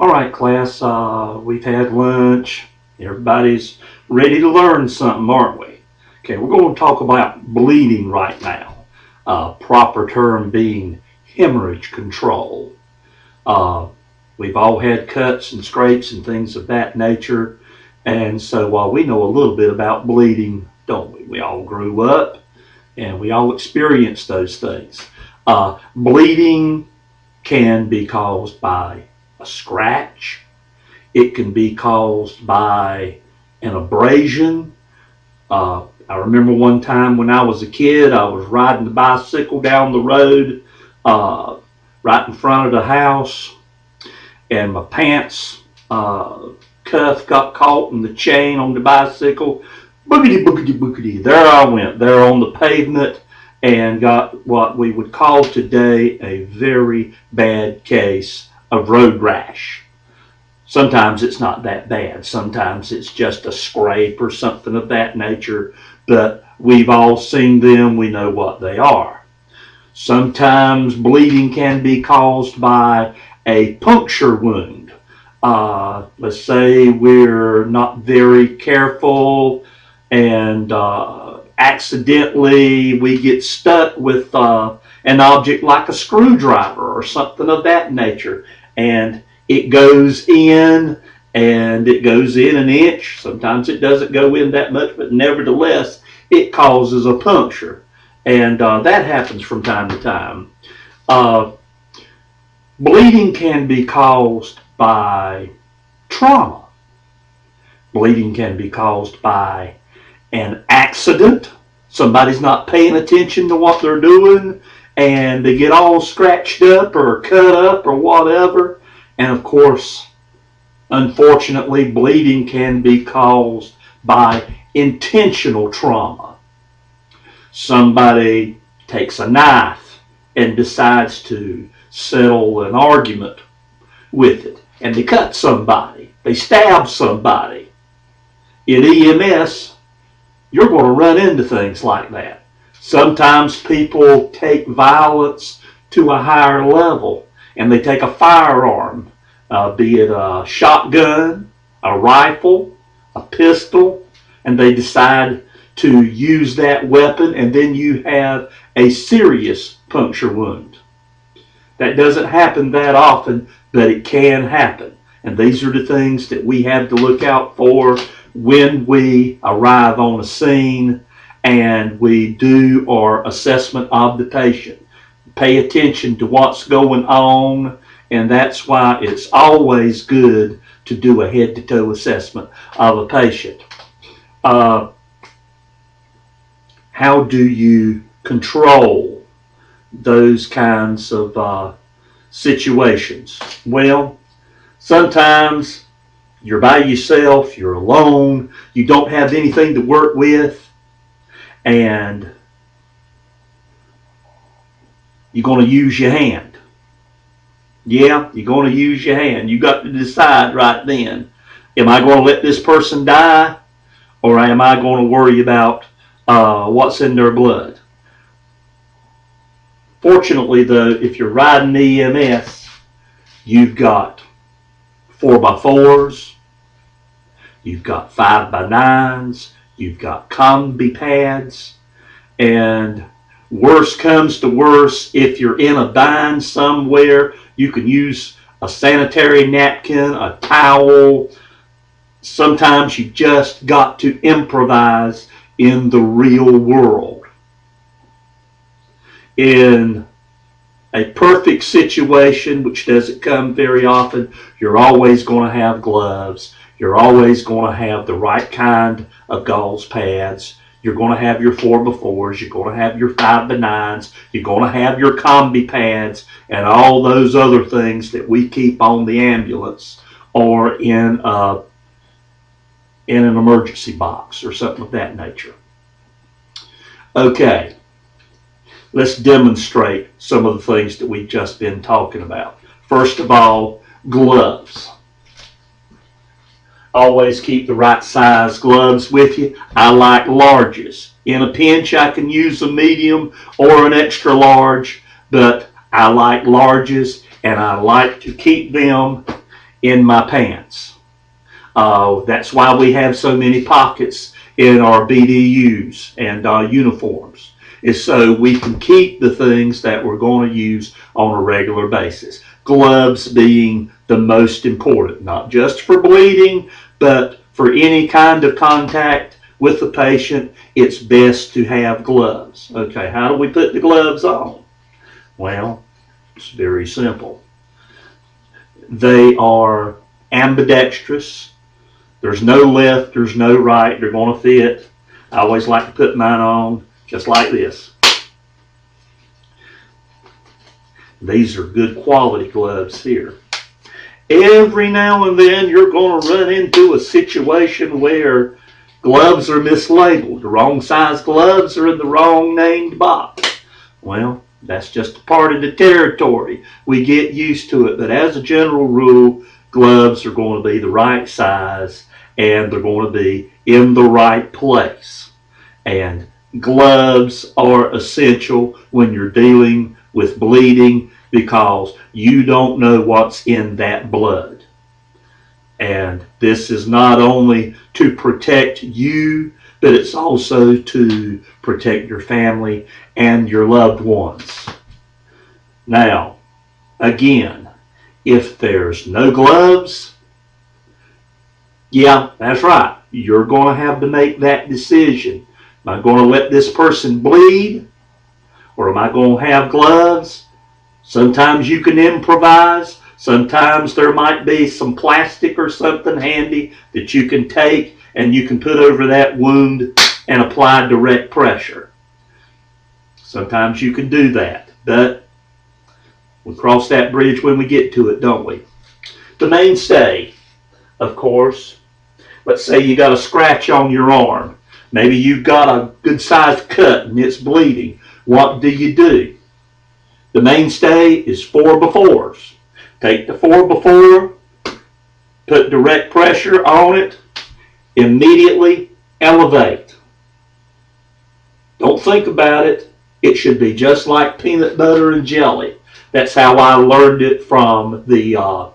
All right, class, we've had lunch. Everybody's ready to learn something, aren't we? Okay, we're going to talk about bleeding right now. Proper term being hemorrhage control. Uh, we've all had cuts and scrapes and things of that nature. And so while we know a little bit about bleeding, don't we? We all grew up and we all experienced those things. Bleeding can be caused by a scratch. It can be caused by an abrasion. I remember one time when I was a kid, I was riding the bicycle down the road right in front of the house, and my pants cuff got caught in the chain on the bicycle. Boogity, boogity, boogity. There I went, there on the pavement, and got what we would call today a very bad case of road rash. Sometimes it's not that bad. Sometimes it's just a scrape or something of that nature, but we've all seen them. We know what they are. Sometimes bleeding can be caused by a puncture wound. Let's say we're not very careful and accidentally we get stuck with an object like a screwdriver or something of that nature, and it goes in, and it goes in an inch. Sometimes it doesn't go in that much, but nevertheless it causes a puncture, and that happens from time to time. Bleeding can be caused by trauma. Bleeding can be caused by an accident. Somebody's not paying attention to what they're doing and they get all scratched up or cut up or whatever. And of course, unfortunately, bleeding can be caused by intentional trauma. Somebody takes a knife and decides to settle an argument with it, and they cut somebody, they stab somebody. In EMS, you're going to run into things like that. Sometimes people take violence to a higher level, and they take a firearm, be it a shotgun, a rifle, a pistol, and they decide to use that weapon, and then you have a serious puncture wound. That doesn't happen that often, but it can happen. And these are the things that we have to look out for when we arrive on a scene and we do our assessment of the patient. Pay attention to what's going on, and that's why it's always good to do a head-to-toe assessment of a patient. How do you control those kinds of situations? Well, sometimes you're by yourself, you're alone, you don't have anything to work with, and you're going to use your hand. Yeah, you're going to use your hand. You got to decide right then, am I going to let this person die, or am I going to worry about what's in their blood? Fortunately, though, if you're riding EMS, you've got 4x4s, you've got 5x9s, you've got combi pads, and worst comes to worst, if you're in a bind somewhere, you can use a sanitary napkin, a towel. Sometimes you just got to improvise in the real world. In a perfect situation, which doesn't come very often, you're always going to have gloves. You're always going to have the right kind of gauze pads. You're going to have your 4x4s. You're going to have your 5x9s. You're going to have your combi pads and all those other things that we keep on the ambulance or in an emergency box or something of that nature. Okay. Let's demonstrate some of the things that we've just been talking about. First of all, gloves. Always keep the right size gloves with you. I like larges. In a pinch, I can use a medium or an extra large, but I like larges, and I like to keep them in my pants. That's why we have so many pockets in our BDUs and uniforms, is so we can keep the things that we're going to use on a regular basis. Gloves being the most important, not just for bleeding, but for any kind of contact with the patient. It's best to have gloves. Okay, how do we put the gloves on? Well, it's very simple. They are ambidextrous. There's no left, there's no right. They're going to fit. I always like to put mine on just like this. These are good quality gloves here. Every now and then you're going to run into a situation where gloves are mislabeled. The wrong size gloves are in the wrong named box. Well, that's just a part of the territory. We get used to it, but as a general rule, gloves are going to be the right size and they're going to be in the right place. And gloves are essential when you're dealing with bleeding because you don't know what's in that blood. And this is not only to protect you, but it's also to protect your family and your loved ones. Now, again, if there's no gloves, yeah, that's right. You're going to have to make that decision. Am I going to let this person bleed? Or am I going to have gloves? Sometimes you can improvise. Sometimes there might be some plastic or something handy that you can take and you can put over that wound and apply direct pressure. Sometimes you can do that, but we'll cross that bridge when we get to it, don't we? The mainstay, of course, let's say you got a scratch on your arm. Maybe you've got a good-sized cut and it's bleeding. What do? The mainstay is 4x4s. Take the 4x4, put direct pressure on it, immediately elevate. Don't think about it. It should be just like peanut butter and jelly. That's how I learned it from the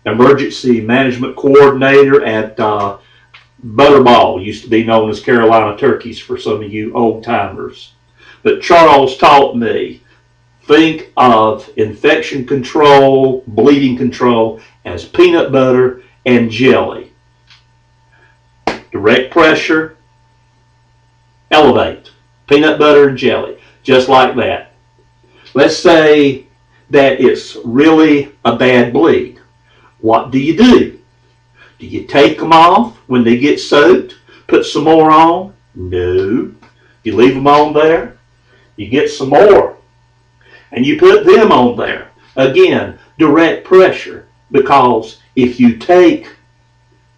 emergency management coordinator at Butterball, used to be known as Carolina Turkeys for some of you old timers. But Charles taught me, think of infection control, bleeding control as peanut butter and jelly. Direct pressure, elevate. Peanut butter and jelly, just like that. Let's say that it's really a bad bleed. What do? Do you take them off when they get soaked? Put some more on? No. You leave them on there. You get some more and you put them on there. Again, direct pressure, because if you take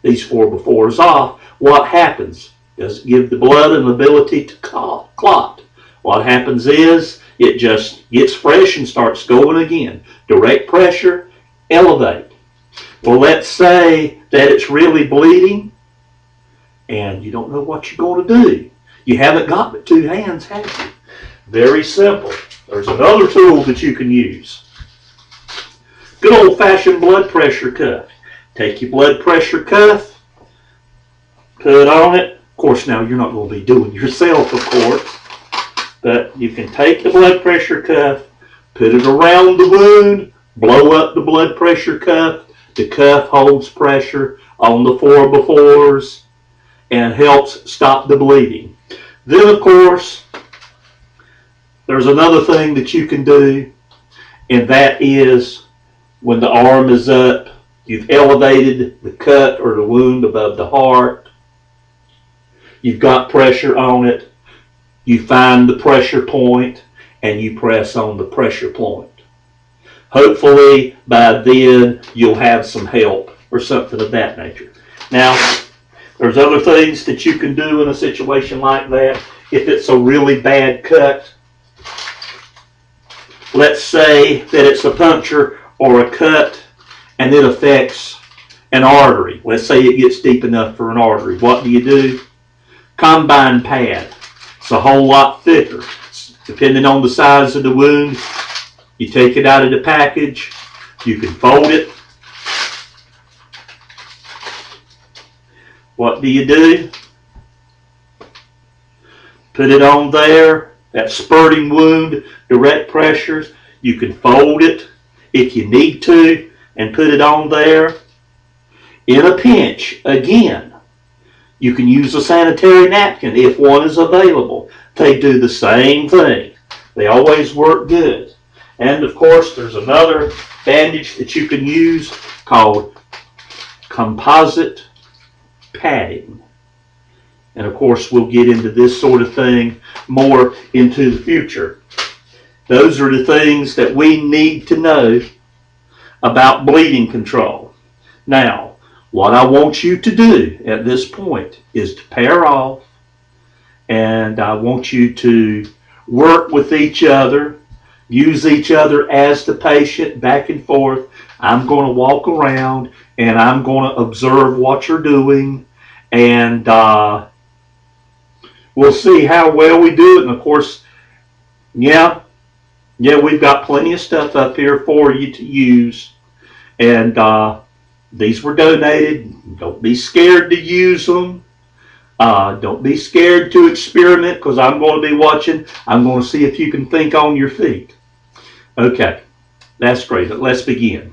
these 4x4s off, what happens? Does it give the blood an ability to clot? What happens is it just gets fresh and starts going again. Direct pressure, elevate. Well, let's say that it's really bleeding and you don't know what you're going to do. You haven't got but 2 hands, have you? Very simple. There's another tool that you can use. Good old-fashioned blood pressure cuff. Take your blood pressure cuff, put on it. Of course, now you're not going to be doing it yourself, of course, but you can take the blood pressure cuff, put it around the wound, blow up the blood pressure cuff. The cuff holds pressure on the 4x4s and helps stop the bleeding. Then, of course, there's another thing that you can do, and that is when the arm is up, you've elevated the cut or the wound above the heart. You've got pressure on it. You find the pressure point and you press on the pressure point. Hopefully by then you'll have some help or something of that nature. Now, there's other things that you can do in a situation like that. If it's a really bad cut, let's say that it's a puncture or a cut and it affects an artery. Let's say it gets deep enough for an artery. What do? Combine pad. It's a whole lot thicker. Depending on the size of the wound, you take it out of the package, you can fold it, what do? Put it on there, that spurting wound, direct pressures. You can fold it if you need to and put it on there. In a pinch, again, you can use a sanitary napkin if one is available. They do the same thing. They always work good. And of course, there's another bandage that you can use called composite padding. And of course, we'll get into this sort of thing more into the future. Those are the things that we need to know about bleeding control. Now, what I want you to do at this point is to pair off, and I want you to work with each other, use each other as the patient back and forth. I'm going to walk around and I'm going to observe what you're doing, and we'll see how well we do it. And of course, yeah, we've got plenty of stuff up here for you to use, and these were donated. Don't be scared to use them. Don't be scared to experiment, because I'm going to be watching. I'm going to see if you can think on your feet. Okay, that's great. Let's begin.